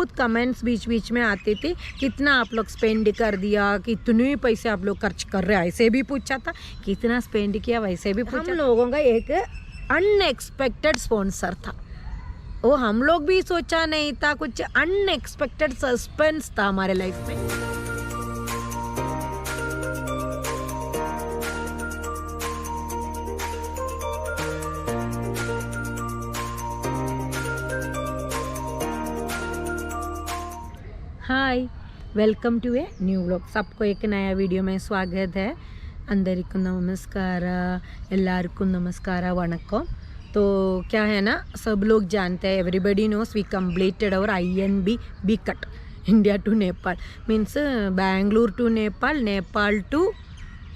बहुत कमेंट्स बीच बीच में आती थी, कितना आप लोग स्पेंड कर दिया, कितने पैसे आप लोग खर्च कर रहे हैं, ऐसे भी पूछा था, कितना स्पेंड किया वैसे भी पूछा। हम लोगों का एक अनएक्सपेक्टेड स्पॉन्सर था, वो हम लोग भी सोचा नहीं था, कुछ अनएक्सपेक्टेड सस्पेंस था हमारे लाइफ में। Hi, welcome to a new vlog. सबको एक नया वीडियो में स्वागत है। अंदरिको नमस्कार, एल्लारिको नमस्कार, वणक्कम। तो क्या है ना, सब लोग जानते हैं, everybody knows we completed our INB cut, India to Nepal, means Bangalore to Nepal, Nepal to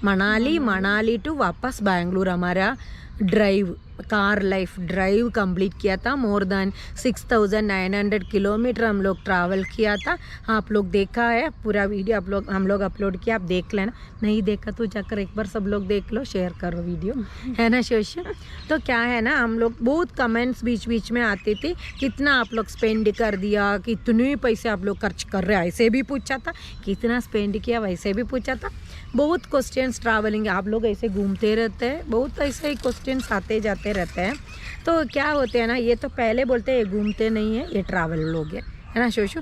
Manali, Manali to वापस बैंगलोर। हमारा drive, car life drive complete किया था। मोर देन 6900 किलोमीटर हम लोग ट्रैवल किया था। आप लोग देखा है पूरा वीडियो, हम लोग अपलोड किया, आप देख लेना। नहीं देखा तो जाकर एक बार सब लोग देख लो, शेयर करो वीडियो, है ना सोशल। तो क्या है ना, हम लोग बहुत कमेंट्स बीच बीच में आती थी, कितना आप लोग स्पेंड कर दिया, कितने पैसे आप लोग खर्च कर रहे हैं, ऐसे भी पूछा था, कितना स्पेंड किया वैसे भी पूछा था। बहुत क्वेश्चंस ट्रैवलिंग, आप लोग ऐसे घूमते रहते हैं, बहुत ऐसे ही क्वेश्चंस आते जाते रहते हैं। तो क्या होते हैं ना, ये तो पहले बोलते हैं घूमते नहीं है, ये ट्रैवल लोग है ना शोशु।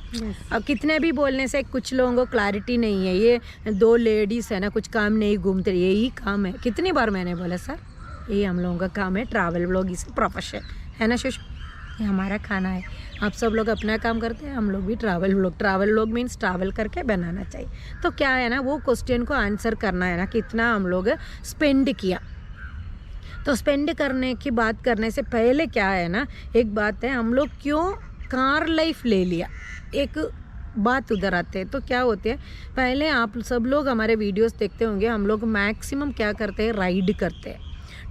अब कितने भी बोलने से कुछ लोगों को क्लैरिटी नहीं है, ये दो लेडीज़ है ना, कुछ काम नहीं घूमते, यही काम है। कितनी बार मैंने बोला सर, ये हम लोगों का काम है, ट्रैवल व्लॉग इसे प्रोफेशन है ना शोशु, ये हमारा खाना है। आप सब लोग अपना काम करते हैं, हम लोग भी ट्रैवल व्लॉग मीन्स ट्रैवल करके बनाना चाहिए। तो क्या है ना, वो क्वेश्चन को आंसर करना है ना, कितना हम लोग स्पेंड किया। तो स्पेंड करने की बात करने से पहले क्या है ना, एक बात है, हम लोग क्यों कार लाइफ ले लिया, एक बात उधर आते हैं। तो क्या होते हैं, पहले आप सब लोग हमारे वीडियोस देखते होंगे, हम लोग मैक्सिमम क्या करते हैं, राइड करते हैं,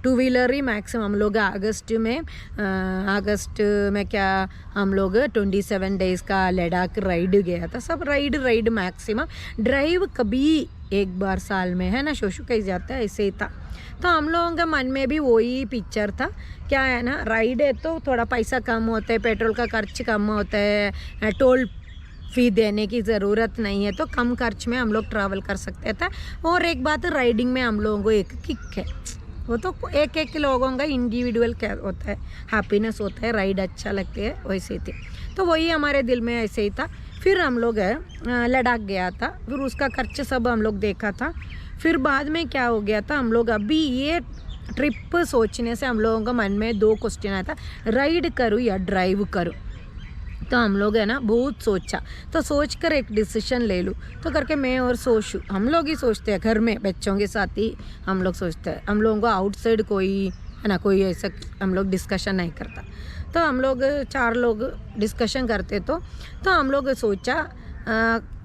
टू व्हीलर ही मैक्सिमम। हम लोग अगस्त में क्या हम लोग 27 डेज़ का लद्दाख राइड गया था। सब राइड मैक्सिमम, ड्राइव कभी एक बार साल में, है ना शोशु, कहीं जाता है, ऐसे ही था। तो हम लोगों के मन में भी वही पिक्चर था। क्या है ना, राइड है तो थोड़ा पैसा कम होता है, पेट्रोल का खर्च कम होता है, टोल फी देने की ज़रूरत नहीं है, तो कम खर्च में हम लोग ट्रैवल कर सकते थे। और एक बात, राइडिंग में हम लोगों को एक किक है, वो तो एक लोगों का इंडिविजुअल क्या होता है, हैप्पीनेस होता है, राइड अच्छा लगती है, वैसे थी। तो वही हमारे दिल में ऐसे ही था। फिर हम लोग लद्दाख गया था, फिर उसका खर्च सब हम लोग देखा था। फिर बाद में क्या हो गया था, हम लोग अभी ये ट्रिप सोचने से हम लोगों का मन में दो क्वेश्चन आया था, राइड करूँ या ड्राइव करूँ। तो हम लोग है ना बहुत सोचा, तो सोच कर एक डिसीजन ले लूँ, तो करके मैं और सोचू, हम लोग ही सोचते हैं घर में बच्चों के साथ ही हम लोग सोचते हैं, हम लोगों को आउटसाइड कोई है ना, कोई ऐसा हम लोग डिस्कशन नहीं करता। तो हम लोग 4 लोग डिस्कशन करते, तो हम लोग सोचा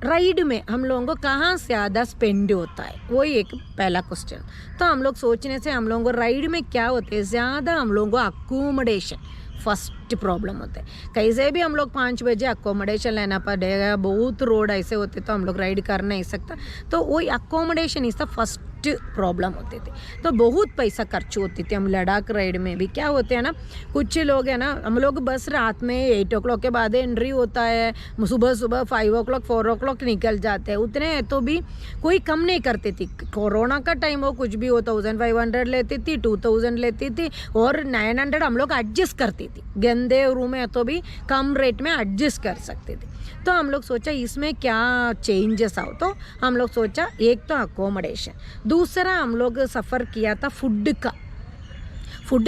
राइड में हम लोगों को कहाँ से ज़्यादा स्पेंड होता है, वही एक पहला क्वेश्चन। तो हम लोग सोचने से हम लोगों को राइड में क्या होते हैं, ज़्यादा हम लोगों को अकोमोडेशन फर्स्ट प्रॉब्लम होता है। कैसे भी हम लोग 5 बजे अकोमोडेशन लेना पड़ेगा, बहुत रोड ऐसे होते तो हम लोग राइड कर नहीं सकता। तो वही अकोमोडेशन इस फर्स्ट प्रॉब्लम होती थी, तो बहुत पैसा खर्च होती थी। हम लद्दाख राइड में भी क्या होते हैं ना, कुछ लोग है ना, हम लोग बस रात में 8 o'clock के बाद एंट्री होता है, सुबह 5 o'clock 4 o'clock निकल जाते हैं, उतने तो भी कोई कम नहीं करती थी। कोरोना का टाइम हो, कुछ भी हो, 1500 लेती थी, 2000 लेती थी, और 900 हम लोग एडजस्ट करती थी। गंदे रूम है तो भी कम रेट में एडजस्ट कर सकते थे। तो हम लोग सोचा इसमें क्या चेंजेस आओ, तो हम लोग सोचा एक तो अकोमोडेशन, दूसरा हम लोग सफ़र किया था फूड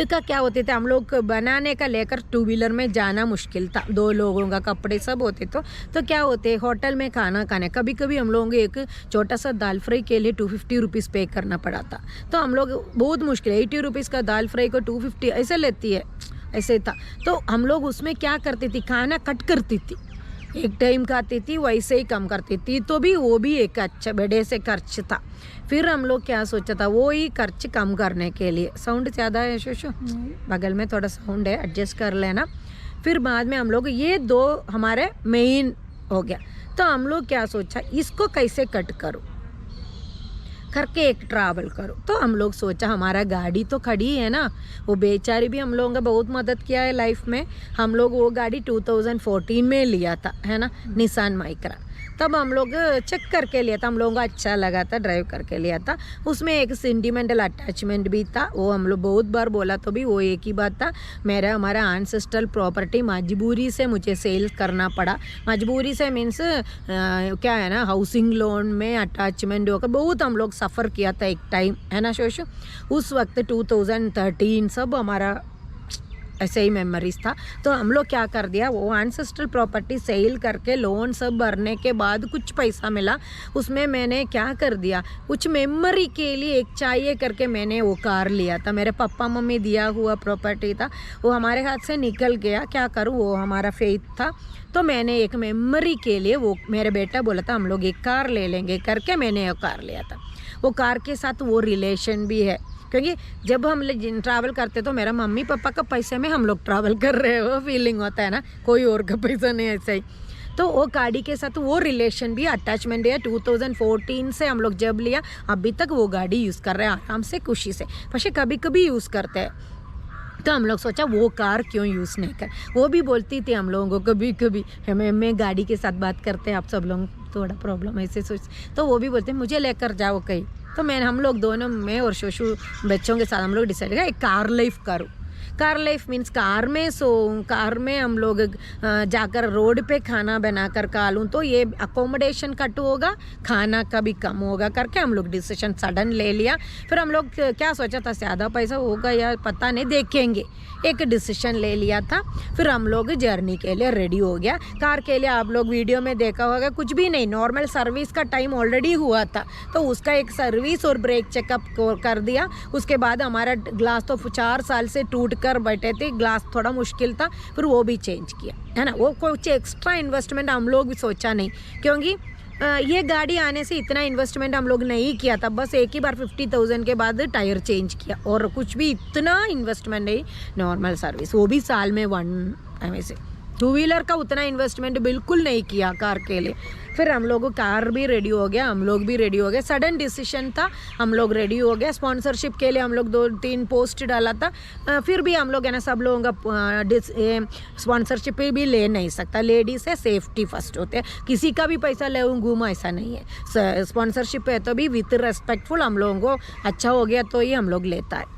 का क्या होते थे, हम लोग बनाने का लेकर 2 व्हीलर में जाना मुश्किल था, 2 लोगों का कपड़े सब होते। तो क्या होते, होटल में खाना खाने, कभी कभी हम लोगों को एक छोटा सा दाल फ्राई के लिए 250 रुपीज़ पे करना पड़ा था। तो हम लोग बहुत मुश्किल, 80 रुपीज़ का दाल फ्राई को 250 ऐसे लेती है, ऐसे था। तो हम लोग उसमें क्या करती थी, खाना कट करती थी, एक टाइम खाती थी, वैसे ही कम करती थी, तो भी वो भी एक अच्छा बड़े से खर्च था। फिर हम लोग क्या सोचा था, वो ही खर्च कम करने के लिए, साउंड ज़्यादा है शोशो, बगल में थोड़ा साउंड है, एडजस्ट कर लेना। फिर बाद में हम लोग ये 2 हमारे मेन हो गया। तो हम लोग क्या सोचा, इसको कैसे कट करूँ, करके एक ट्रैवल करो। तो हम लोग सोचा हमारा गाड़ी तो खड़ी है ना, वो बेचारी भी हम लोगों का बहुत मदद किया है लाइफ में। हम लोग वो गाड़ी 2014 में लिया था, है ना, निसान माइक्रा। तब हम लोग चेक करके लिया था, हम लोगों को अच्छा लगा था, ड्राइव करके लिया था। उसमें एक सेंटिमेंटल अटैचमेंट भी था, वो हम लोग बहुत बार बोला तो भी वो एक ही बात था, हमारा एंसेस्ट्रल प्रॉपर्टी मजबूरी से मुझे सेल करना पड़ा। मजबूरी से मीन्स क्या है ना, हाउसिंग लोन में अटैचमेंट होकर बहुत हम लोग सफ़र किया था एक टाइम, है ना शोशु। उस वक्त 2013 सब हमारा ऐसे ही मेमोरीज था। तो हम लोग क्या कर दिया, वो एंसेस्ट्रल प्रॉपर्टी सेल करके लोन सब भरने के बाद कुछ पैसा मिला, उसमें मैंने क्या कर दिया, कुछ मेमोरी के लिए एक चाहिए करके मैंने वो कार लिया था। मेरे पापा मम्मी दिया हुआ प्रॉपर्टी था, वो हमारे हाथ से निकल गया, क्या करूँ, वो हमारा फेथ था। तो मैंने एक मेमोरी के लिए, वो मेरे बेटा बोला था हम लोग एक कार ले लेंगे करके मैंने वो कार लिया था। वो कार के साथ वो रिलेशन भी है, क्योंकि जब हम ट्रैवल करते तो मेरा मम्मी पापा का पैसे में हम लोग ट्रैवल कर रहे हो फीलिंग होता है ना, कोई और का पैसा नहीं, ऐसा ही। तो वो गाड़ी के साथ वो रिलेशन भी अटैचमेंट है। 2014 से हम लोग जब लिया अभी तक वो गाड़ी यूज़ कर रहे हैं आराम से, खुशी से। पर कभी कभी यूज़ करते हैं, तो हम लोग सोचा वो कार क्यों यूज़ नहीं कर। वो भी बोलती थी हम लोगों को कभी कभी, मैं गाड़ी के साथ बात करते हैं, आप सब लोग थोड़ा प्रॉब्लम ऐसे सोच, तो वो भी बोलते मुझे लेकर जाओ कहीं। तो हम लोग दोनों, मैं और शोशु बच्चों के साथ हम लोग डिसाइड किया एक कार लाइफ करूँ। कार लाइफ मीन्स कार में कार में हम लोग जाकर रोड पे खाना बनाकर खा लूँ, तो ये अकोमोडेशन कट होगा, खाना का भी कम होगा करके हम लोग डिसीजन सडन ले लिया। फिर हम लोग क्या सोचा था, ज़्यादा पैसा होगा या पता नहीं, देखेंगे, एक डिसीजन ले लिया था। फिर हम लोग जर्नी के लिए रेडी हो गया। कार के लिए आप लोग वीडियो में देखा होगा, कुछ भी नहीं, नॉर्मल सर्विस का टाइम ऑलरेडी हुआ था, तो उसका एक सर्विस और ब्रेक चेकअप कर दिया। उसके बाद हमारा ग्लास तो 4 साल से टूट कर बैठे थे, ग्लास थोड़ा मुश्किल था, फिर वो भी चेंज किया, है ना। वो कुछ एक्स्ट्रा इन्वेस्टमेंट हम लोग भी सोचा नहीं, क्योंकि ये गाड़ी आने से इतना इन्वेस्टमेंट हम लोग नहीं किया था। बस एक ही बार 50,000 के बाद टायर चेंज किया, और कुछ भी इतना इन्वेस्टमेंट नहीं। नॉर्मल सर्विस वो भी साल में 1 ऐसे। 2 व्हीलर का उतना इन्वेस्टमेंट बिल्कुल नहीं किया कार के लिए। फिर हम लोग कार भी रेडी हो गया, हम लोग भी रेडी हो गए, सडन डिसीजन था, हम लोग रेडी हो गए। स्पॉन्सरशिप के लिए हम लोग 2-3 पोस्ट डाला था, फिर भी हम लोग है ना, सब लोगों का स्पॉन्सरशिप भी ले नहीं सकता, लेडीज़ है, सेफ्टी फर्स्ट होते हैं, किसी का भी पैसा ले घूमा ऐसा नहीं है। स्पॉन्सरशिप है तो भी विथ रेस्पेक्टफुल हम लोगों को अच्छा हो गया तो ही हम लोग लेता है।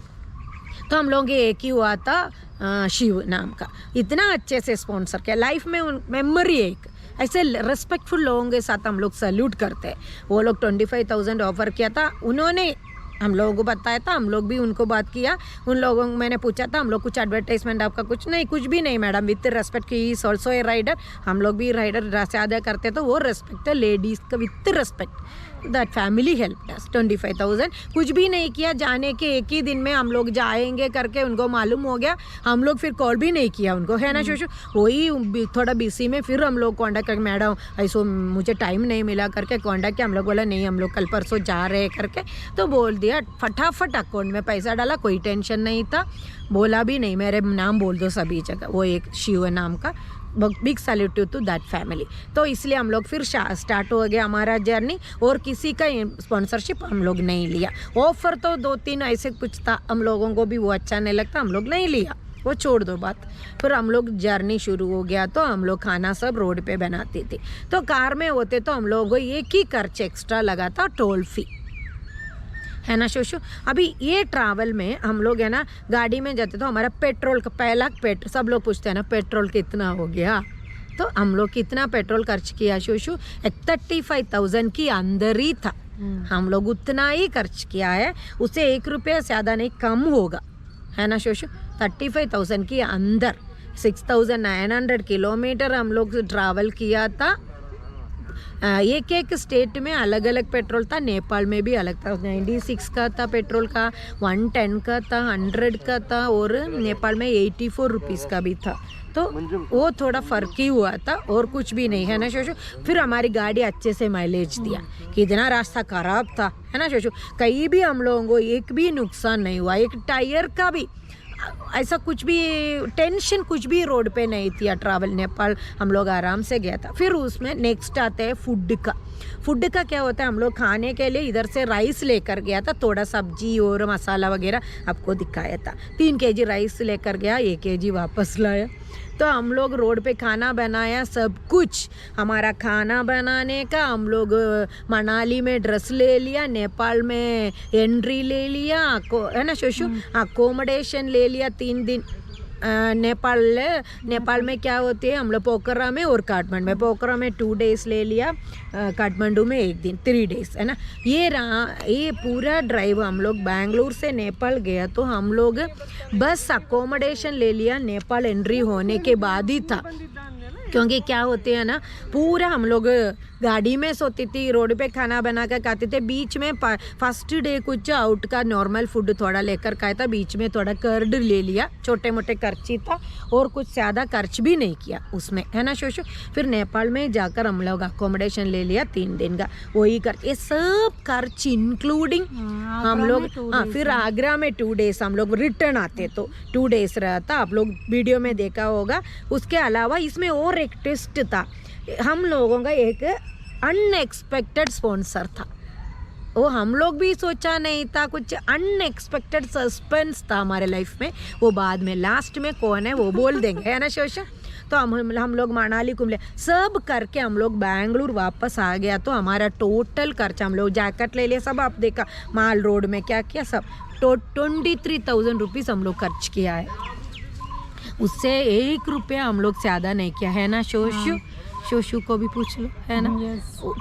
तो हम लोग एक ही हुआ था शिव नाम का, इतना अच्छे से स्पॉन्सर किया, लाइफ में मेमोरी एक ऐसे रेस्पेक्टफुल लोगों के साथ हम लोग सैल्यूट करते हैं। वो लोग 25,000 ऑफर किया था, उन्होंने हम लोगों को बताया था, हम लोग भी उनको बात किया। उन लोगों को मैंने पूछा था, हम लोग कुछ एडवर्टाइजमेंट आपका कुछ नहीं, कुछ भी नहीं मैडम, विथ रेस्पेक्ट की इज ऑल्सो ए राइडर, हम लोग भी राइडर ज़्यादा करते तो वो रेस्पेक्ट है लेडीज़ का, with respect that family help us. 25,000 कुछ भी नहीं किया, जाने के एक ही दिन में हम लोग जाएंगे करके उनको मालूम हो गया, हम लोग फिर कॉल भी नहीं किया उनको, है ना शोशु। वही थोड़ा बिजी में फिर हम लोग कॉन्टैक्ट करके, मैडम ऐसो मुझे टाइम नहीं मिला करके कॉन्टैक्ट किया। हम लोग बोला नहीं, हम लोग कल परसों जा रहे हैं करके, तो बोल दिया, फटाफट अकाउंट में पैसा डाला, कोई टेंशन नहीं था, बोला भी नहीं, मेरे नाम बोल दो सभी जगह, वो एक शिव नाम का। Big salute to that family. तो इसलिए हम लोग फिर स्टार्ट हो गया हमारा जर्नी, और किसी का स्पॉन्सरशिप हम लोग नहीं लिया। ऑफर तो 2-3 ऐसे कुछ था, हम लोगों को भी वो अच्छा नहीं लगता, हम लोग नहीं लिया, वो छोड़ दो बात। फिर हम लोग जर्नी शुरू हो गया, तो हम लोग खाना सब रोड पे बनाते थे। तो कार में होते तो हम लोगों को एक ही खर्च एक्स्ट्रा लगा था, टोल फी, है ना शोशु। अभी ये ट्रैवल में हम लोग है ना, गाड़ी में जाते तो हमारा पेट्रोल का पहला सब लोग पूछते हैं ना पेट्रोल कितना हो गया, तो हम लोग कितना पेट्रोल खर्च किया शोशु, 35,000 की अंदर ही था, हम लोग उतना ही खर्च किया है, उससे 1 रुपया ज़्यादा नहीं कम होगा, है ना शोशु। 35,000 की अंदर 6,900 किलोमीटर हम लोग ट्रैवल किया था। एक एक स्टेट में अलग अलग पेट्रोल था, नेपाल में भी अलग था, 96 का था पेट्रोल का, 110 का था, 100 का था, और नेपाल में 84 रुपीज़ का भी था। तो वो थोड़ा फ़र्क ही हुआ था, और कुछ भी नहीं, है ना शोशु। फिर हमारी गाड़ी अच्छे से माइलेज दिया, कितना रास्ता ख़राब था, है ना शोशु, कहीं भी हम लोगों को एक भी नुकसान नहीं हुआ, एक टायर का भी ऐसा कुछ भी टेंशन कुछ भी रोड पे नहीं थी। ट्रैवल नेपाल हम लोग आराम से गया था। फिर उसमें नेक्स्ट आते हैं फूड का क्या होता है, हम लोग खाने के लिए इधर से राइस लेकर गया था, थोड़ा सब्जी और मसाला वगैरह आपको दिखाया था। 3 kg राइस लेकर गया, 1 kg वापस लाया। तो हम लोग रोड पे खाना बनाया, सब कुछ हमारा खाना बनाने का। हम लोग मनाली में ड्रेस ले लिया, नेपाल में एंट्री ले लिया, है ना शोशु, अकोमोडेशन ले लिया 3 दिन। नेपाल में क्या होती है, हम लोग पोखरा में और काठमांडू में। पोखरा में 2 days ले लिया, काठमांडू में 1 दिन, 3 days, है ना। ये पूरा ड्राइव हम लोग बैंगलोर से नेपाल गया तो हम लोग बस अकोमोडेशन ले लिया नेपाल एंट्री होने के बाद ही था। क्योंकि क्या होते हैं ना, पूरा हम लोग गाड़ी में सोती थी, रोड पे खाना बना कर खाते थे। बीच में फर्स्ट डे कुछ आउट का नॉर्मल फूड थोड़ा लेकर खाया था, बीच में थोड़ा कर्ड ले लिया, छोटे मोटे खर्ची था और कुछ ज़्यादा खर्च भी नहीं किया उसमें, है ना शोशु। फिर नेपाल में जाकर हम लोग अकोमोडेशन ले लिया 3 दिन का, वही खर्च, ये सब खर्च इंक्लूडिंग हम लोग। हाँ, फिर आगरा में 2 days हम लोग रिटर्न आते तो 2 days रहता, आप लोग वीडियो में देखा होगा। उसके अलावा इसमें और एक टेस्ट था, हम लोगों का एक अनएक्सपेक्टेड स्पॉन्सर था। वो हम लोग भी सोचा नहीं था, कुछ अनएक्सपेक्टेड सस्पेंस था हमारे लाइफ में। वो बाद में लास्ट में कौन है वो बोल देंगे, है ना शोशा। तो हम लोग मनाली घूम ले, सब करके हम लोग बैंगलोर वापस आ गया। तो हमारा टोटल खर्चा, हम लोग जैकेट ले लिया, सब आप देखा, माल रोड में क्या किया, सब 23,000 रुपीज़ हम लोग खर्च किया है। उससे 1 रुपया हम लोग ज़्यादा नहीं किया, है ना शोशु। शोशु को भी पूछ लो, है ना।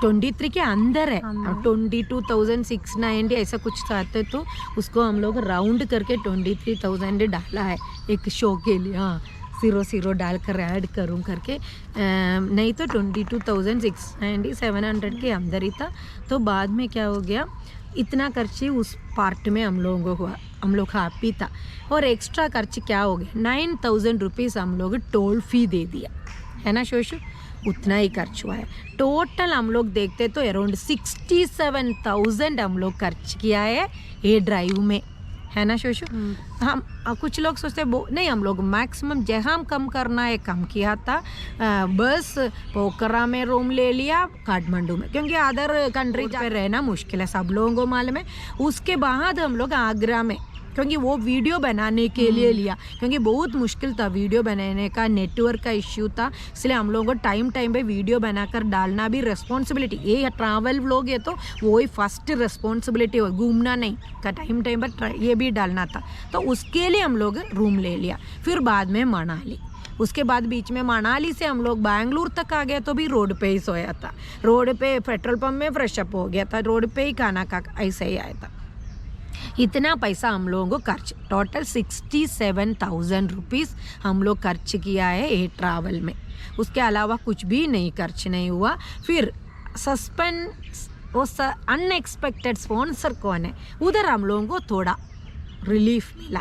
23 के अंदर है, 22,690 ऐसा कुछ चाहते तो उसको हम लोग राउंड करके 23,000 डाला है एक शो के लिए। हाँ, 0 डाल कर ऐड करूँ करके, नहीं तो 22,690 700 के अंदर ही था। तो बाद में क्या हो गया, इतना खर्ची उस पार्ट में हम लोगों को हुआ, हम लोग हैप्पी था। और एक्स्ट्रा खर्च क्या हो गया, 9,000 रुपीज़ हम लोग टोल फी दे दिया, है ना शोशु। उतना ही खर्च हुआ है। टोटल हम लोग देखते तो अराउंड 67,000 हम लोग खर्च किया है ये ड्राइव में, है ना शोशु। हम कुछ लोग सोचते नहीं, हम लोग मैक्सिमम जहाँ कम करना है कम किया था। बस पोखरा में रूम ले लिया, काठमांडू में, क्योंकि अदर कंट्री पे रहना मुश्किल है, सब लोगों को मालूम है। उसके बाद हम लोग आगरा में, क्योंकि वो वीडियो बनाने के लिए लिया, क्योंकि बहुत मुश्किल था वीडियो बनाने का, नेटवर्क का इश्यू था। इसलिए हम लोगों को टाइम पे वीडियो बनाकर डालना भी रिस्पॉन्सिबिलिटी, ये ट्रैवल व्लॉग है तो वही फर्स्ट रिस्पॉन्सिबिलिटी हो, घूमना नहीं का, टाइम पर ये भी डालना था। तो उसके लिए हम लोग रूम ले लिया। फिर बाद में मनाली, उसके बाद बीच में मनाली से हम लोग बैंगलोर तक आ गए तो भी रोड पे ही सोया था, रोड पे पेट्रोल पंप में फ्रेश अप हो गया था, रोड पे ही खाना खा, ऐसे ही आया था। इतना पैसा हम लोगों को खर्च, टोटल 67,000 रुपीज़ हम लोग खर्च किया है ये ट्रैवल में। उसके अलावा कुछ भी नहीं खर्च नहीं हुआ। फिर सस्पेंस, वो अनएक्सपेक्टेड स्पॉन्सर कौन है, उधर हम लोगों को थोड़ा रिलीफ मिला।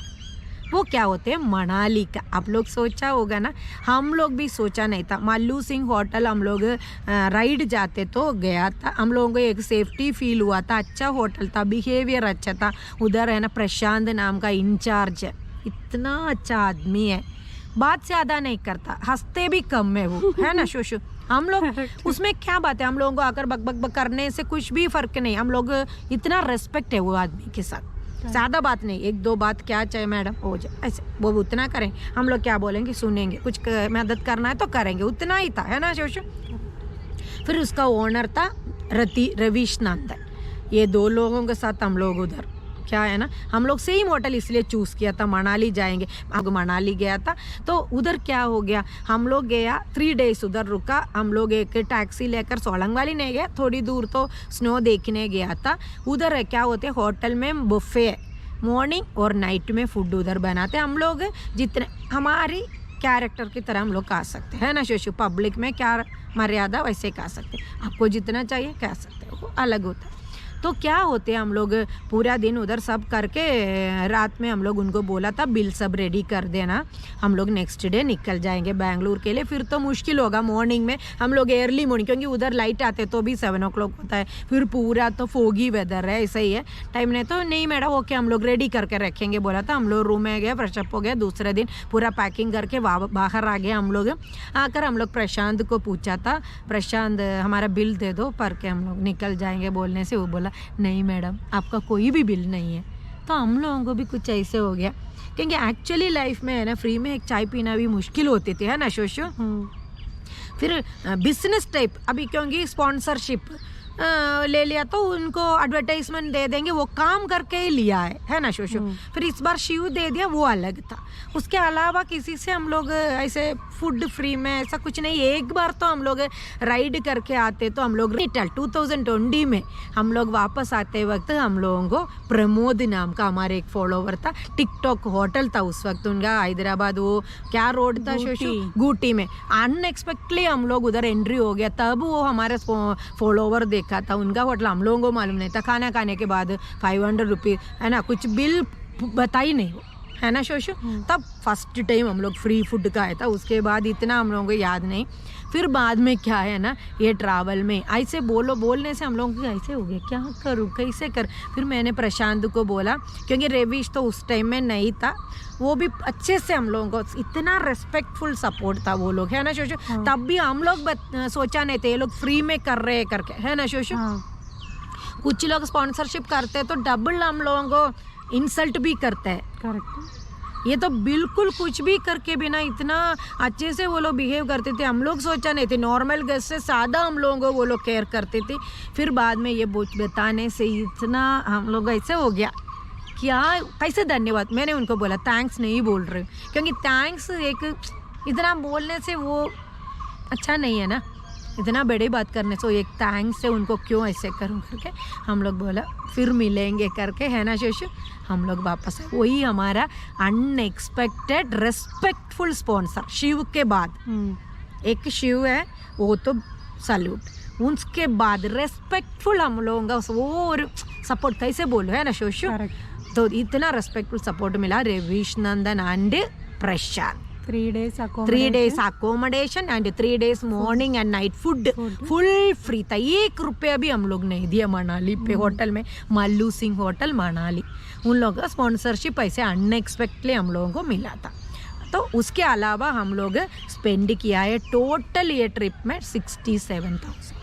वो क्या होते हैं, मनाली का। आप लोग सोचा होगा ना, हम लोग भी सोचा नहीं था। मल्लू सिंह होटल हम लोग राइड जाते तो गया था, हम लोगों को एक सेफ्टी फील हुआ था, अच्छा होटल था, बिहेवियर अच्छा था। उधर है ना प्रशांत नाम का इंचार्ज, इतना अच्छा आदमी है, बात ज़्यादा नहीं करता, हंसते भी कम है वो, है ना शोशु। हम लोग उसमें क्या बात है, हम लोगों को आकर बक बक बक करने से कुछ भी फ़र्क नहीं, हम लोग इतना रेस्पेक्ट है वो आदमी के साथ, ज़्यादा बात नहीं, 1-2 बात क्या चाहिए मैडम हो जाए, ऐसे वो उतना करें, हम लोग क्या बोलेंगे सुनेंगे, कुछ मदद करना है तो करेंगे, उतना ही था, है ना शोशु। फिर उसका ओनर था रवीश नंदन, ये 2 लोगों के साथ हम लोग उधर क्या है ना, हम लोग सेम होटल इसलिए चूज़ किया था, मनाली जाएंगे। अब मनाली गया था तो उधर क्या हो गया, हम लोग गया 3 days उधर रुका, हम लोग एक टैक्सी लेकर सोलंग वाली नहीं गया, थोड़ी दूर तो स्नो देखने गया था। उधर क्या होते होटल में बुफे है, मॉर्निंग और नाइट में फूड उधर बनाते, हम लोग जितने हमारी कैरेक्टर की तरह हम लोग खा सकते हैं ना शोशु, पब्लिक में क्या मर्यादा वैसे खा सकते, आपको जितना चाहिए खा सकते हो, वो अलग होता है। तो क्या होते हम लोग पूरा दिन उधर सब करके रात में हम लोग उनको बोला था बिल सब रेडी कर देना, हम लोग नेक्स्ट डे निकल जाएंगे बेंगलुरु के लिए। फिर तो मुश्किल होगा मॉर्निंग में, हम लोग अर्ली मॉर्निंग, क्योंकि उधर लाइट आते तो भी 7 o'clock होता है, फिर पूरा तो फोगी वेदर है, ऐसा ही है टाइम नहीं। तो नहीं मैडम ओके हम लोग रेडी करके रखेंगे बोला था। हम लोग रूम में गए, फ्रेशअप हो गया, दूसरे दिन पूरा पैकिंग करके बाहर आ गए हम लोग। आकर हम लोग प्रशांत को पूछा था, प्रशांत हमारा बिल दे दो पर के हम लोग निकल जाएंगे बोलने से वो बोला नहीं मैडम आपका कोई भी बिल नहीं है। तो हम लोगों को भी कुछ ऐसे हो गया, क्योंकि एक्चुअली लाइफ में है ना फ्री में एक चाय पीना भी मुश्किल होती थी, है ना शोशो। फिर बिजनेस टाइप अभी क्योंकि स्पॉन्सरशिप ले लिया तो उनको एडवर्टाइजमेंट दे देंगे, वो काम करके ही लिया है ना शोशो। फिर इस बार शिव दे दिया, वो अलग था। उसके अलावा किसी से हम लोग ऐसे फूड फ्री में ऐसा कुछ नहीं। एक बार तो हम लोग राइड करके आते तो हम लोग 2020 में हम लोग वापस आते वक्त हम लोगों को प्रमोद नाम का हमारे एक फॉलोवर था, टिकटॉक होटल था उस वक्त उनका, हैदराबाद वो क्या रोड था शोशो, गूटी में। अनएक्सपेक्टली हम लोग उधर एंट्री हो गया, तब वो हमारे फॉलोवर देखा था उनका होटल, हम लोगों को मालूम नहीं था। खाना खाने के बाद 500 रुपीज़ है ना, कुछ बिल बताई नहीं वो, है ना शोशो। तब फर्स्ट टाइम हम लोग फ्री फूड का आया था, उसके बाद इतना हम लोगों को याद नहीं। फिर बाद में क्या है ना, ये ट्रैवल में ऐसे बोलने से हम लोगों को ऐसे हो गया, क्या करूँ कैसे कर। फिर मैंने प्रशांत को बोला, क्योंकि रेविश तो उस टाइम में नहीं था, वो भी अच्छे से हम लोगों को इतना रेस्पेक्टफुल सपोर्ट था वो लोग, है ना शोशो। तब भी हम लोग सोचा नहीं थे ये लोग फ्री में कर रहे करके, है ना शोशो। कुछ लोग स्पॉन्सरशिप करते तो डबल हम लोगों को इंसल्ट भी करते हैं। करेक्ट। ये तो बिल्कुल कुछ भी करके बिना इतना अच्छे से वो लोग बिहेव करते थे, हम लोग सोचा नहीं थे। नॉर्मल गेस्ट से ज़्यादा हम लोगों को वो लोग केयर करते थे। फिर बाद में ये बताने से इतना हम लोग ऐसे हो गया, क्या कैसे धन्यवाद। मैंने उनको बोला थैंक्स नहीं बोल रहे, क्योंकि थैंक्स एक इतना बोलने से वो अच्छा नहीं है ना, इतना बड़ी बात करने से एक थैंक्स से उनको क्यों ऐसे करूं करके हम लोग बोला फिर मिलेंगे करके, है ना शोशु। हम लोग वापस आए, वही हमारा अनएक्सपेक्टेड रेस्पेक्टफुल स्पॉन्सर। शिव के बाद एक शिव है वो तो सैल्यूट, उसके बाद रेस्पेक्टफुल हम लोगों का वो और सपोर्ट कैसे बोलो, है ना शोशु। तो इतना रेस्पेक्टफुल सपोर्ट मिला ravish Nandan and Prashant. 3 days accommodation and 3 days morning and night food full free था। 1 रुपया भी हम लोग नहीं दिया मनाली पे होटल में, मल्लू सिंह होटल मनाली। उन लोगों का स्पॉन्सरशिप ऐसे अनएक्सपेक्टली हम लोगों को मिला था। तो उसके अलावा हम लोग स्पेंड किया है टोटल ये ट्रिप में 67,000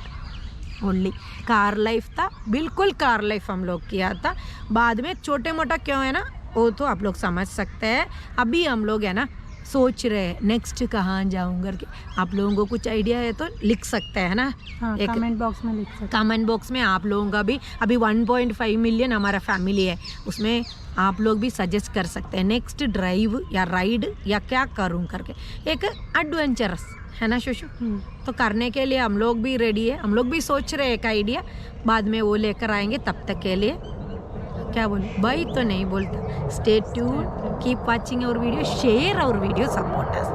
ओनली। कार लाइफ था, बिल्कुल कार लाइफ हम लोग किया था। बाद में छोटे मोटा क्यों है ना, वो तो आप लोग समझ सकते हैं। अभी हम लोग है ना सोच रहे हैं नेक्स्ट कहाँ जाऊँ करके। आप लोगों को कुछ आइडिया है तो लिख सकते हैं ना, एक कमेंट बॉक्स में लिख सकते हैं। कमेंट बॉक्स में आप लोगों का भी अभी 1.5 मिलियन हमारा फैमिली है, उसमें आप लोग भी सजेस्ट कर सकते हैं नेक्स्ट ड्राइव या राइड या क्या करूँ करके, एक एडवेंचरस, है ना शोशु। तो करने के लिए हम लोग भी रेडी है, हम लोग भी सोच रहे हैं एक आइडिया, बाद में वो लेकर आएंगे। तब तक के लिए क्या बोले, बाय तो नहीं बोलता। Stay tuned, keep watching our video, share our video, support us.